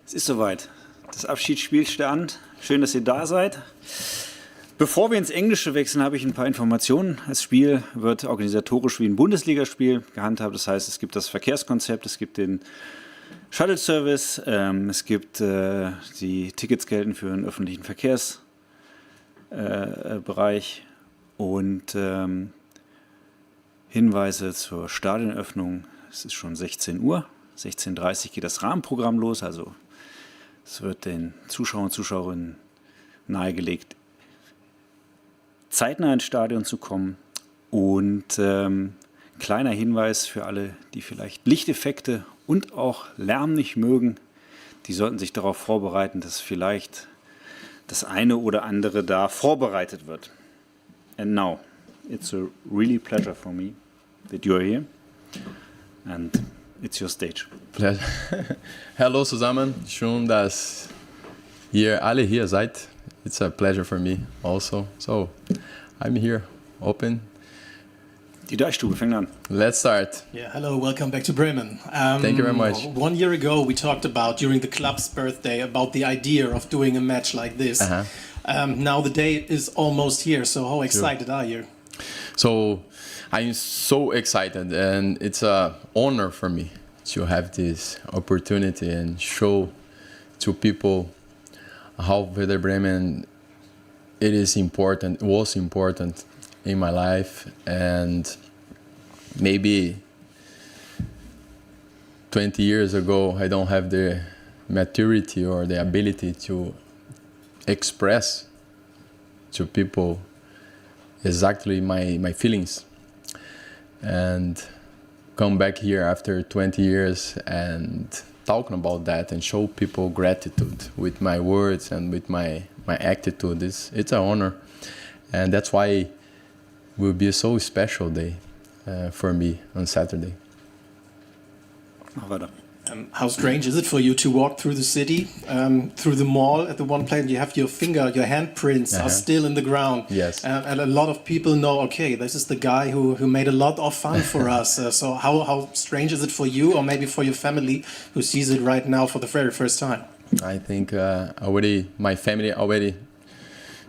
Es ist soweit. Das Abschiedsspiel steht an. Schön, dass ihr da seid. Bevor wir ins Englische wechseln, habe ich ein paar Informationen. Das Spiel wird organisatorisch wie ein Bundesligaspiel gehandhabt. Das heißt, es gibt das Verkehrskonzept, es gibt den Shuttle-Service, es gibt die Tickets gelten für den öffentlichen Verkehrsbereich und Hinweise zur Stadionöffnung. Es ist schon 16 Uhr. 16:30 Uhr geht das Rahmenprogramm los. Also es wird den Zuschauern und Zuschauerinnen nahegelegt, zeitnah ins Stadion zu kommen. Und kleiner Hinweis für alle, die vielleicht Lichteffekte und auch Lärm nicht mögen, die sollten sich darauf vorbereiten, dass vielleicht das eine oder andere da vorbereitet wird. And now, it's a really pleasure for me that you're here and it's your stage. Hallo zusammen, schön, dass ihr alle hier seid. It's a pleasure for me also. So, I'm here, open. Die Deichstube fängt an. Let's start. Yeah, hello, welcome back to Bremen. Thank you very much. 1 year ago, we talked about, during the club's birthday, about the idea of doing a match like this. Now the day is almost here, so how excited are you? So, I'm so excited, and it's an honor for me to have this opportunity and show to people how Werder Bremen was important in my life, and maybe 20 years ago I don't have the maturity or the ability to express to people exactly my feelings, and come back here after 20 years and talking about that and show people gratitude with my words and with my attitude. It's an honor, and that's why will be a so special day for me on Saturday. Mach weiter. How strange is it for you to walk through the city, through the mall at the one place, and you have your handprints are still in the ground. Yes. And a lot of people know, okay, this is the guy who made a lot of fun for us. So how strange is it for you, or maybe for your family who sees it right now for the very first time? I think my family already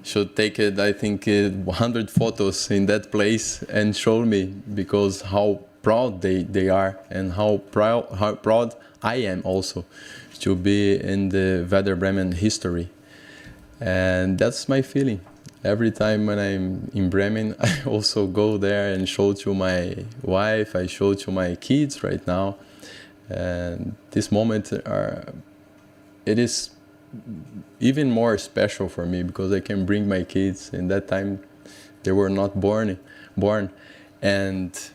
should take it. I think 100 photos in that place and show me, because how proud they are, and how proud I am also to be in the Werder Bremen history. And that's my feeling. Every time when I'm in Bremen, I also go there and show to my wife, I show to my kids right now. And this moment, it is even more special for me, because I can bring my kids. In that time, they were not born, and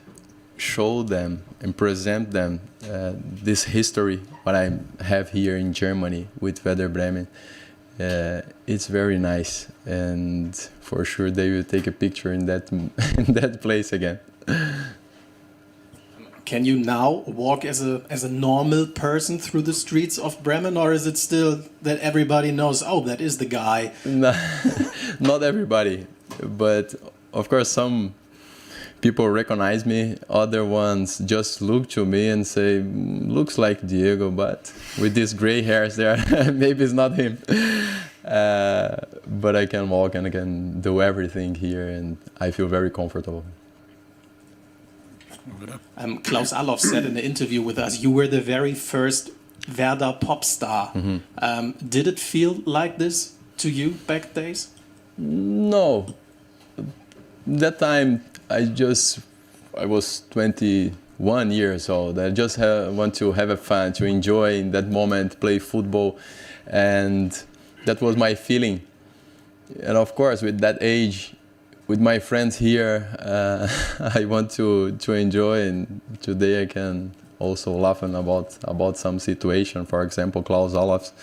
show them and present them this history what I have here in Germany with Werder Bremen. It's very nice, and for sure they will take a picture in that place again. Can you now walk as a normal person through the streets of Bremen, or is it still that everybody knows, oh, that is the guy? No, not everybody, but of course some people recognize me. Other ones just look to me and say, looks like Diego, but with these gray hairs there, maybe it's not him. But I can walk and I can do everything here, and I feel very comfortable. Klaus Allofs said in the interview with us, you were the very first Werder pop star. Did it feel like this to you back days? No. That time I was 21 years old. I just want to have fun, to enjoy in that moment, play football, and that was my feeling. And of course, with that age, with my friends here, I want to enjoy, and today I can also laugh about some situation. For example, Klaus Allofs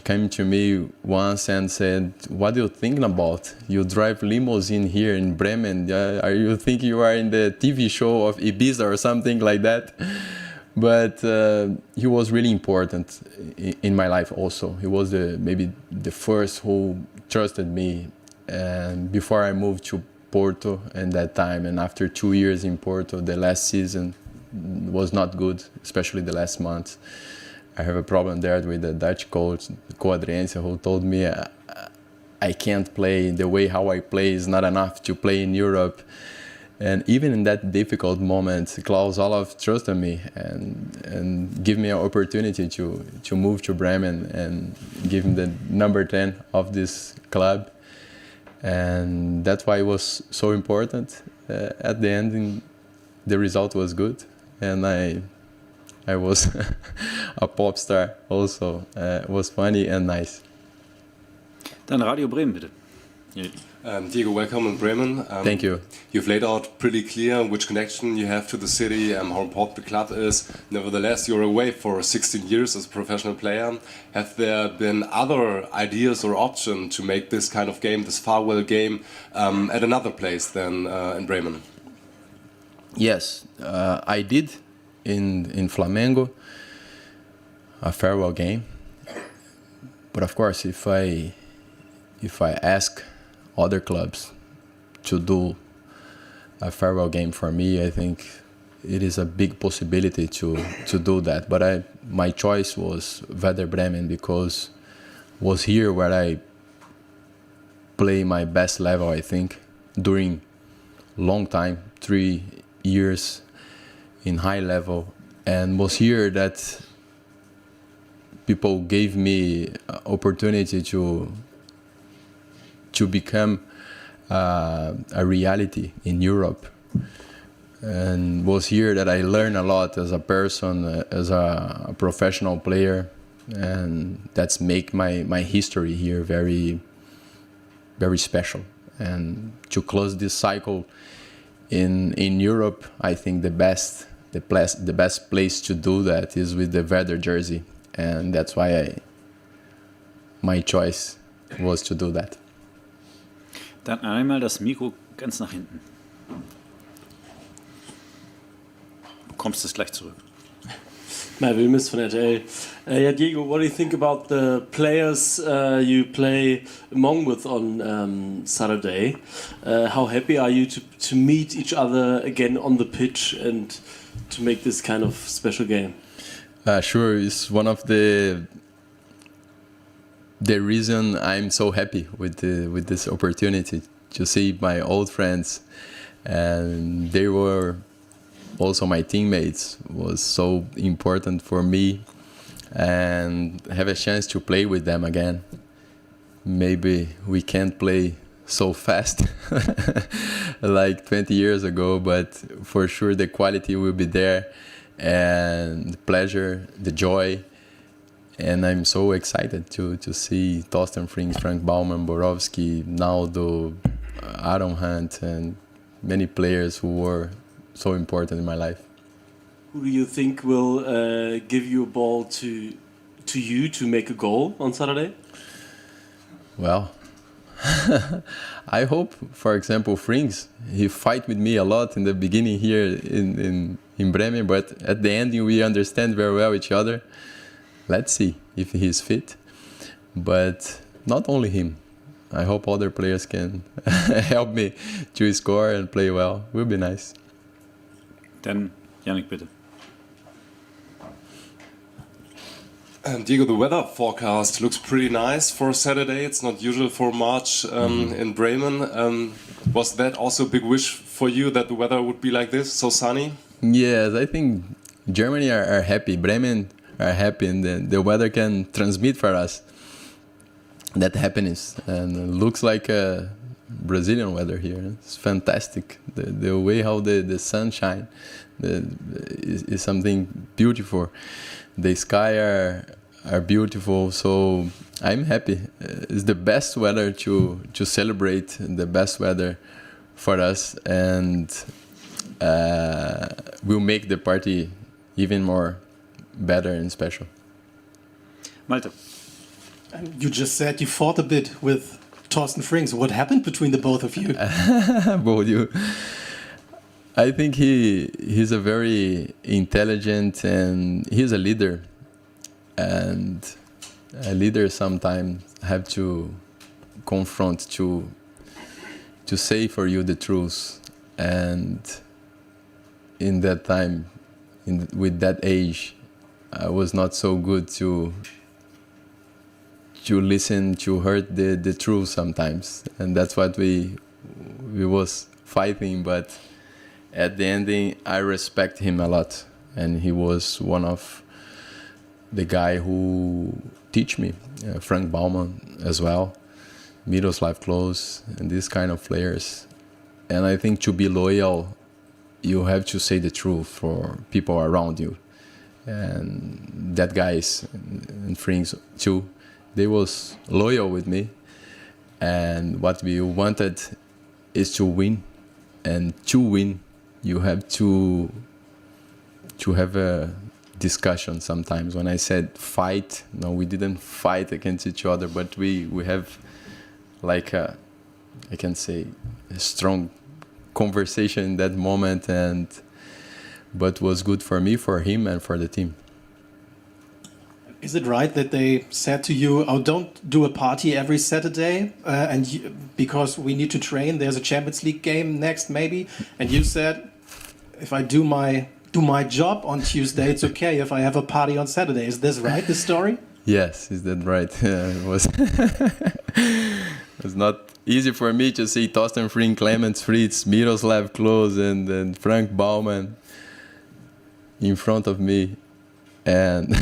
came to me once and said, what are you thinking about? You drive limousine here in Bremen. Are you think you are in the TV show of Ibiza or something like that? But he was really important in my life also. He was maybe the first who trusted me. And before I moved to Porto at that time, and after 2 years in Porto, the last season was not good, especially the last month. I have a problem there with the Dutch coach, Adriense, who told me I can't play the way how I play is not enough to play in Europe. And even in that difficult moment, Klaus Olaf trusted me and give me an opportunity to move to Bremen and give him the number 10 of this club. And that's why it was so important. At the end, the result was good. And I was a pop star also. It was funny and nice. Dann Radio Bremen, bitte. Diego, welcome in Bremen. Thank you. You've laid out pretty clear which connection you have to the city, how important the club is. Nevertheless, you're away for 16 years as a professional player. Have there been other ideas or options to make this kind of game, this farewell game, at another place than in Bremen? Yes, I did in Flamengo, a farewell game. But of course, if I ask other clubs to do a farewell game for me, I think it is a big possibility to do that. But my choice was Werder Bremen because it was here where I play my best level, I think, during long time, 3 years in high level, and was here that people gave me opportunity to become a reality in Europe, and was here that I learned a lot as a person, as a professional player, and that's make my history here very, very special. And to close this cycle in Europe, I think the best place to do that is with the Werder jersey, and that's why my choice was to do that. Dann einmal das Mikro ganz nach hinten. Du bekommst es gleich zurück. Matt Wilmes von RTL. Yeah, Diego, what do you think about the players you play among with on Saturday? How happy are you to meet each other again on the pitch and to make this kind of special game? Sure, it's one of the reason I'm so happy with this opportunity to see my old friends, and they were also my teammates, was so important for me, and have a chance to play with them again. Maybe we can't play so fast like 20 years ago, but for sure the quality will be there, and the pleasure, the joy. And I'm so excited to see Thorsten Frings, Frank Baumann, Borowski, Naldo, Aaron Hunt, and many players who were so important in my life. Who do you think will give you a ball to you to make a goal on Saturday? Well, I hope, for example, Frings, he fight with me a lot in the beginning here in Bremen, but at the end we understand very well each other. Let's see if he's fit, but not only him. I hope other players can help me to score and play well. Will be nice. Dann Yannick, bitte. Diego, the weather forecast looks pretty nice for Saturday. It's not usual for March in Bremen. Was that also a big wish for you that the weather would be like this, so sunny? Yes, I think Germany are happy. Bremen are happy, and the weather can transmit for us that happiness. And it looks like a Brazilian weather here. It's fantastic. The way how the sun shines is something beautiful. The sky are beautiful, so I'm happy. It's the best weather to celebrate, the best weather for us, and will make the party even more better and special. Malte. You just said you fought a bit with Thorsten Frings. What happened between the both of you? Both you. I think he's a very intelligent, and he's a leader. And a leader sometimes have to confront, to say for you the truth. And in that time, with that age, I was not so good to listen, to hear the truth sometimes, and that's what we was fighting. But at the ending, I respect him a lot, and he was one of the guy who teach me, Frank Baumann as well, Miroslav Klose, and these kind of players. And I think to be loyal, you have to say the truth for people around you. And that guys and friends too, they was loyal with me. And what we wanted is to win. And to win, you have to have a discussion sometimes. When I said fight, no, we didn't fight against each other, but we have like I can say a strong conversation in that moment, but was good for me, for him, and for the team. Is it right that they said to you, "Oh, don't do a party every Saturday, because we need to train. There's a Champions League game next, maybe." And you said, "If I do my job on Tuesday, it's okay. If I have a party on Saturday." Is this right? This story? Yes, is that right? It was. It was not easy for me to see Thorsten Frink, Clemens Fritz, Miroslav Klose, and Frank Baumann in front of me, and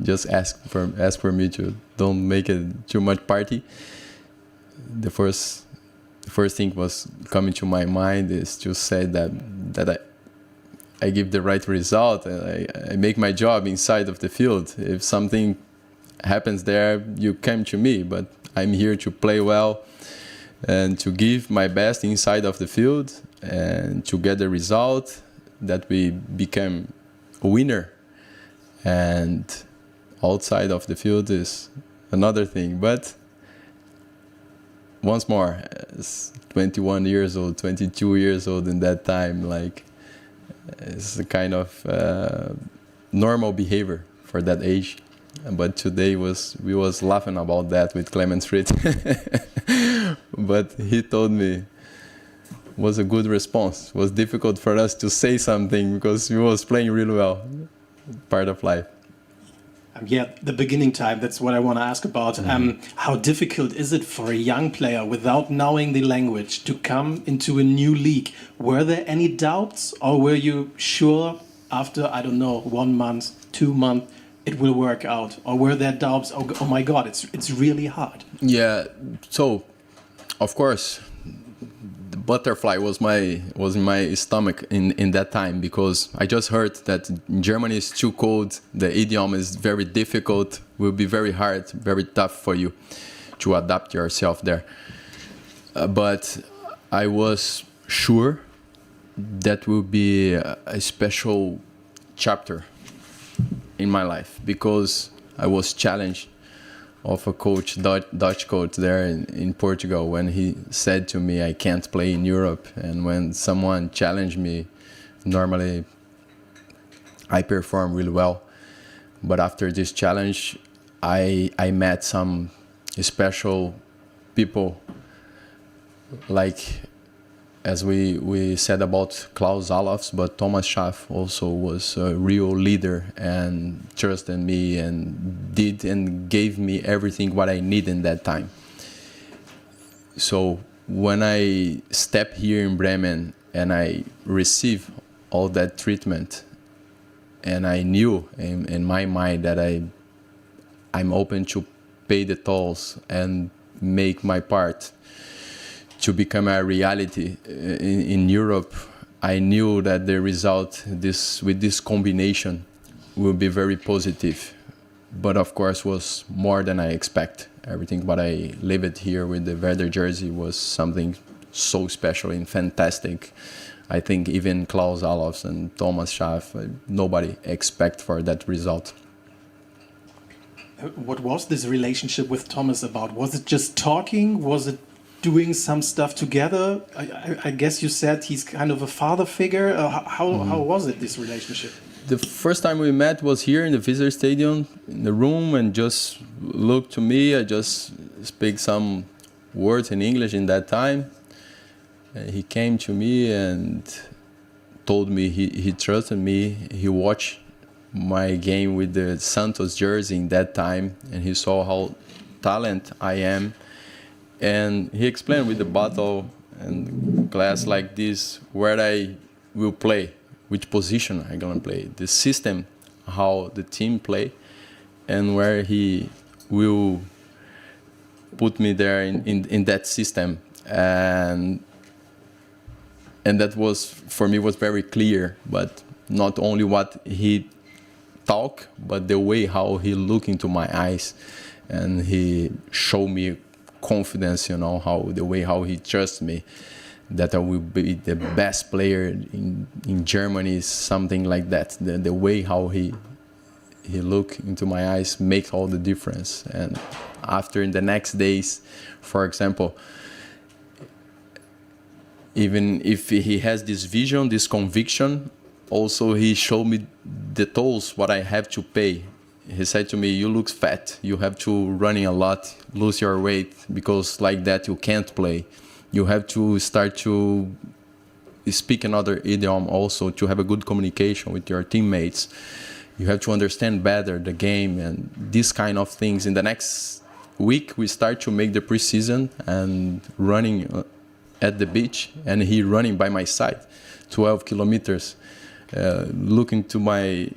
just ask for me to don't make it too much party. The first thing was coming to my mind is to say that I give the right result, and I make my job inside of the field. If something happens there, you come to me, but I'm here to play well and to give my best inside of the field and to get the result that we become a winner. And outside of the field is another thing. But once more, as 21 years old, 22 years old in that time, like it's a kind of normal behavior for that age. But today we was laughing about that with Clemens Fritz. But he told me was a good response. It was difficult for us to say something because we was playing really well. Part of life. Yeah, the beginning time, that's what I want to ask about. How difficult is it for a young player without knowing the language to come into a new league? Were there any doubts, or were you sure after, I don't know, 1 month, 2 months, it will work out? Or were there doubts, oh my God, it's really hard? Yeah, so of course the butterfly was in my stomach in that time, because I just heard that Germany is too cold, the idiom is very difficult, will be very hard, very tough for you to adapt yourself there. But I was sure that will be a special chapter in my life, because I was challenged of a coach, Dutch coach there in Portugal, when he said to me I can't play in Europe. And when someone challenged me, normally I perform really well. But after this challenge, I met some special people, like as we said about Klaus Allofs, but Thomas Schaaf also was a real leader and trusted me and did and gave me everything what I need in that time. So when I step here in Bremen and I receive all that treatment, and I knew in my mind that I'm open to pay the tolls and make my part to become a reality in Europe, I knew that the result with this combination will be very positive. But of course was more than I expect. Everything what I lived here with the Werder jersey was something so special and fantastic. I think even Klaus Allofs and Thomas Schaaf, nobody expect for that result. What was this relationship with Thomas about? Was it just talking? Was it doing some stuff together? I guess you said he's kind of a father figure. How was it, this relationship? The first time we met was here in the Weserstadion, in the room, and just looked to me. I just speak some words in English in that time. He came to me and told me he trusted me. He watched my game with the Santos jersey in that time, and he saw how talent I am, and he explained with the bottle and glass like this where I will play, which position I gonna play, the system, how the team play, and where he will put me there in that system, and that was for me was very clear. But not only what he talk, but the way how he look into my eyes, and he showed me confidence, you know, how the way how he trusts me, that I will be the best player in Germany, something like that. The way how he look into my eyes makes all the difference. And after in the next days, for example, even if he has this vision, this conviction, also he showed me the tolls what I have to pay. He said to me, you look fat, you have to running a lot, lose your weight, because like that you can't play. You have to start to speak another idiom also, to have a good communication with your teammates. You have to understand better the game and these kind of things. In the next week, we start to make the preseason and running at the beach, and he running by my side, 12 kilometers, looking to my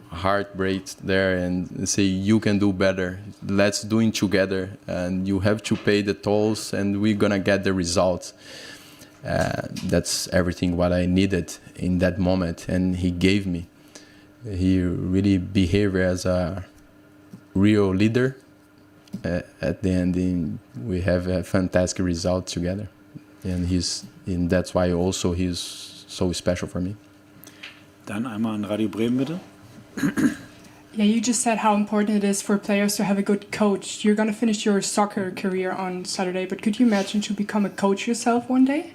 heart rate there and say, you can do better, let's do it together, and you have to pay the tolls and we're gonna get the results. That's everything what I needed in that moment, and he gave me. He really behaved as a real leader. At the end, we have a fantastic result together, and that's why also he's so special for me. Dann einmal an Radio Bremen, bitte. Yeah, you just said how important it is for players to have a good coach. You're going to finish your soccer career on Saturday, but could you imagine to become a coach yourself one day?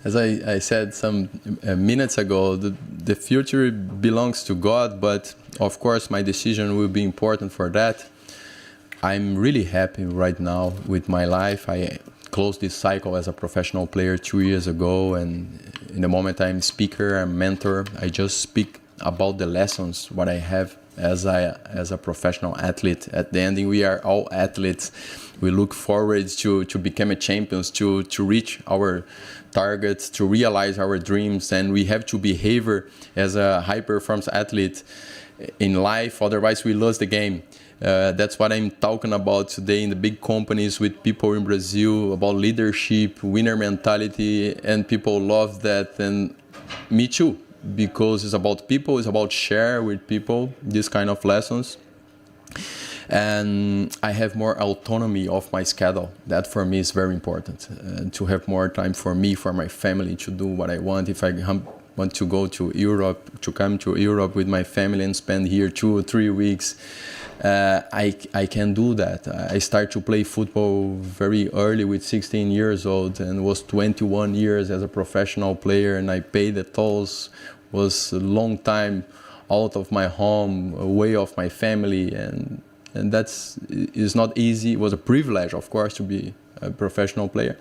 As I said some minutes ago, the future belongs to God, but of course my decision will be important for that. I'm really happy right now with my life. I closed this cycle as a professional player 2 years ago, and in the moment I'm speaker, I'm mentor. I just speak about the lessons, what I have as a professional athlete. At the end, we are all athletes. We look forward to become a champions, to reach our targets, to realize our dreams, and we have to behave as a high-performance athlete in life, otherwise we lose the game. That's what I'm talking about today in the big companies with people in Brazil, about leadership, winner mentality, and people love that, and me too, because it's about people, it's about share with people, this kind of lessons. And I have more autonomy of my schedule. That for me is very important, to have more time for me, for my family, to do what I want. If I want to go to Europe, to come to Europe with my family and spend here 2 or 3 weeks, I can do that. I started to play football very early with 16 years old and was 21 years as a professional player, and I paid the tolls, was a long time out of my home, away of my family, and that's is not easy. It was a privilege, of course, to be a professional player.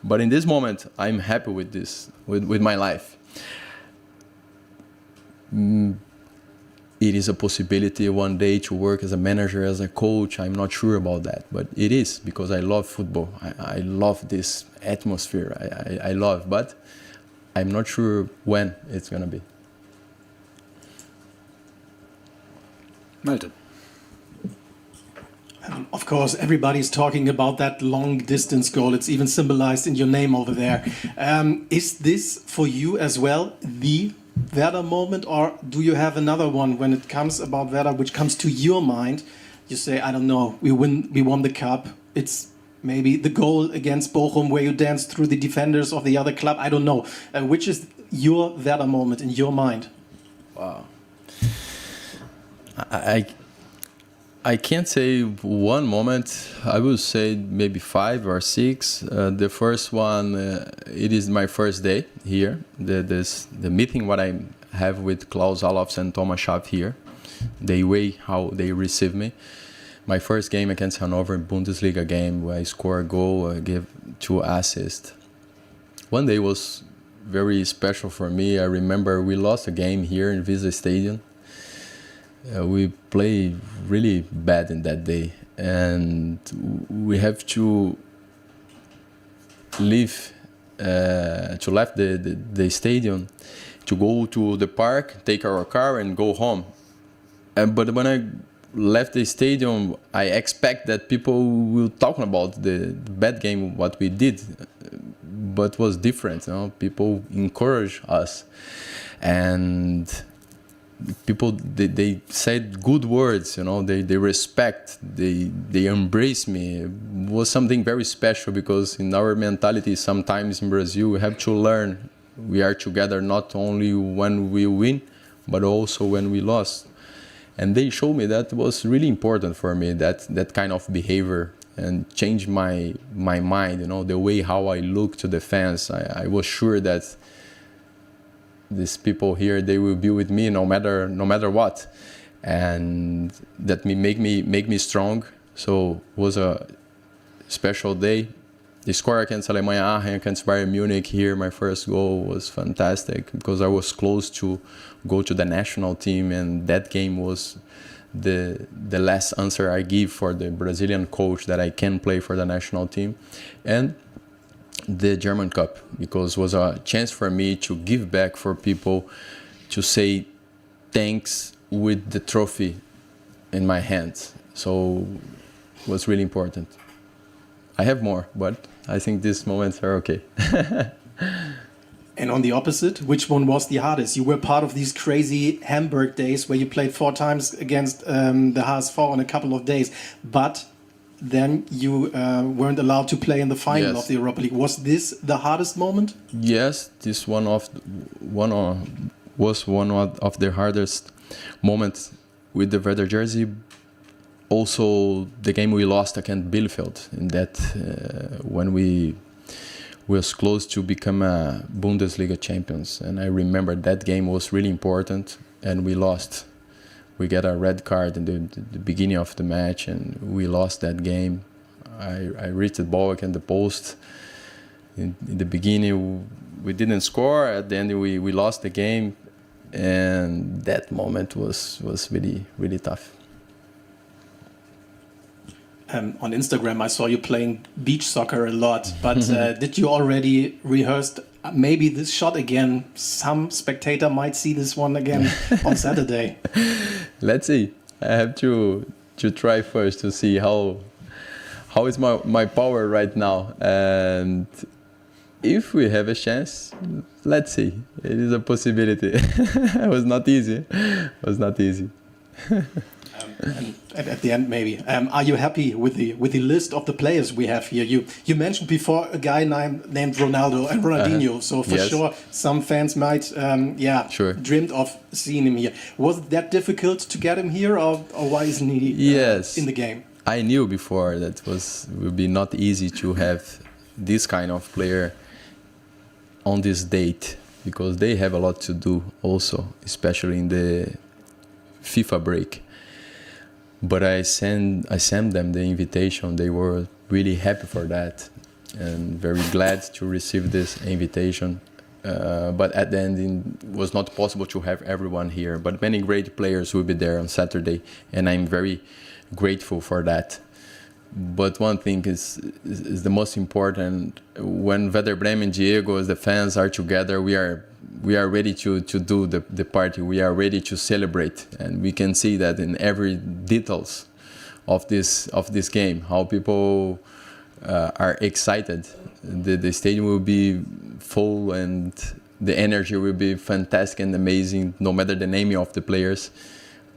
But in this moment, I'm happy with this, with my life. It is a possibility one day to work as a manager, as a coach. I'm not sure about that, but it is, because I love football. I love this atmosphere. I love, but I'm not sure when it's going to be. Malte. Of course, everybody's talking about that long distance goal. It's even symbolized in your name over there. Is this for you as well the Werder moment, or do you have another one when it comes about Werder which comes to your mind? You say, I don't know, we won the cup. It's maybe the goal against Bochum where you dance through the defenders of the other club. I don't know. Which is your Werder moment in your mind? Wow. I can't say one moment. I would say maybe 5 or 6. The first one, it is my first day here. The meeting what I have with Klaus Allofs and Thomas Schaaf here, the way how they receive me. My first game against Hannover, Bundesliga game, where I score a goal, give 2 assists. One day was very special for me. I remember we lost a game here in Weserstadion. we play really bad in that day, and we have to leave the stadium to go to the park, take our car, and go home. But when I left the stadium, I expect that people will talk about the bad game, what we did, but was different. People encourage us, and people they said good words. They respect, they embrace me. It was something very special, because in our mentality, sometimes in Brazil, we have to learn. We are together not only when we win, but also when we lost. And they showed me that was really important for me, that kind of behavior, and changed my mind, the way how I look to the fans. I was sure that these people here, they will be with me no matter what, and that make me strong. So it was a special day. The score against Alemanha, against Bayern Munich here, my first goal was fantastic, because I was close to go to the national team, and that game was the last answer I give for the Brazilian coach that I can play for the national team. And the German Cup, because it was a chance for me to give back for people, to say thanks with the trophy in my hands. So it was really important. I have more, but I think these moments are okay. And on the opposite, which one was the hardest? You were part of these crazy Hamburg days where you played 4 times against the HSV in a couple of days, but then you weren't allowed to play in the final of the Europa League. Was this the hardest moment? Yes, this was one of the hardest moments with the Werder jersey. Also, the game we lost against Bielefeld, in that when we was close to become a Bundesliga champions, and I remember that game was really important, and we lost. We got a red card in the beginning of the match, and we lost that game. I reached the ball against the post. In the beginning, we didn't score. At the end, we lost the game, and that moment was really, really tough. On Instagram, I saw you playing beach soccer a lot, but did you already rehearse maybe this shot again? Some spectator might see this one again on Saturday. Let's see. I have to try first to see how is my power right now, and if we have a chance, let's see. It is a possibility. It was not easy. At the end, maybe. Are you happy with the list of the players we have here? You mentioned before a guy named Ronaldo and Ronaldinho. So for sure, some fans might, dreamed of seeing him here. Was it that difficult to get him here, or why isn't he in the game? I knew before that would be not easy to have this kind of player on this date, because they have a lot to do also, especially in the FIFA break. But I sent them the invitation. They were really happy for that, and very glad to receive this invitation. But at the end, it was not possible to have everyone here. But many great players will be there on Saturday, and I'm very grateful for that. But one thing is the most important. When Werder Bremen, Diego, as the fans are together, we are ready to do the party. We are ready to celebrate, and we can see that in every details of this game, how people are excited. The stadium will be full, and the energy will be fantastic and amazing. No matter the name of the players,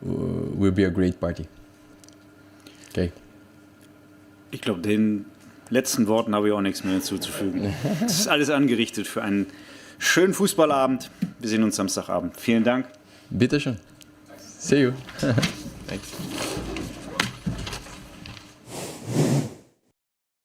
will be a great party. Okay. Ich glaube, den letzten Worten habe ich auch nichts mehr hinzuzufügen. Es ist alles angerichtet für einen schönen Fußballabend. Wir sehen uns Samstagabend. Vielen Dank. Bitteschön. See you. Thanks.